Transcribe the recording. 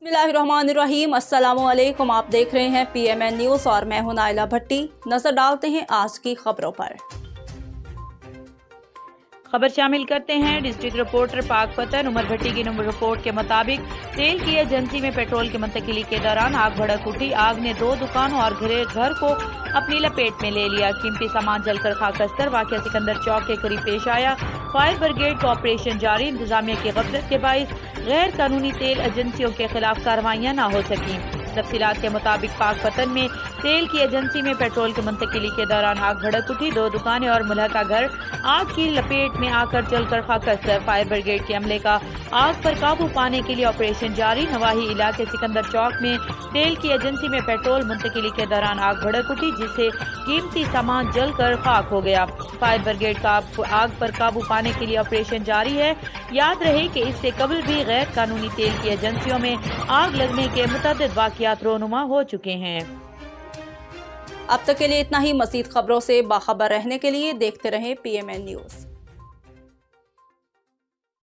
बिस्मिल्लाहिर्रहमानिर्रहीम, अस्सलामुअलैकुम। आप देख रहे हैं PMN न्यूज़ और मैं हूं नाइला भट्टी। नजर डालते हैं आज की खबरों पर। खबर शामिल करते हैं। डिस्ट्रिक्ट रिपोर्टर पाक पतन उमर भट्टी की रिपोर्ट के मुताबिक तेल की एजेंसी में पेट्रोल की मुंतकिली के दौरान आग भड़क उठी। आग ने 2 दुकानों और घर को अपनी लपेट में ले लिया। कीमती सामान जलकर खाकस्तर। वाक़या सिकंदर चौक के करीब पेश आया। फायर ब्रिगेड का ऑपरेशन जारी। इंतजामिया की गफलत के बाइस गैर कानूनी तेल एजेंसियों के खिलाफ कार्रवाइयां न हो सकी। तफसीलात के मुताबिक पाक पतन में तेल की एजेंसी में पेट्रोल की मुंतकिली के दौरान आग भड़क उठी। 2 दुकानें और मुल्हका घर आग की लपेट में आकर जलकर खाकस्तर। फायर ब्रिगेड के अमले का आग पर काबू पाने के लिए ऑपरेशन जारी। नवाही इलाके सिकंदर चौक में तेल की एजेंसी में पेट्रोल मुंतकिली के दौरान आग भड़क उठी, जिससे कीमती सामान जलकर खाक हो गया। फायर ब्रिगेड का आग पर काबू पाने के लिए ऑपरेशन जारी है। याद रहे कि इससे कबल भी गैर कानूनी तेल की एजेंसियों में आग लगने के मुतअद्दिद वाक़यात रोनुमा हो चुके हैं। अब तक के लिए इतना ही। मज़ीद खबरों से बाखबर रहने के लिए देखते रहें PMN न्यूज़।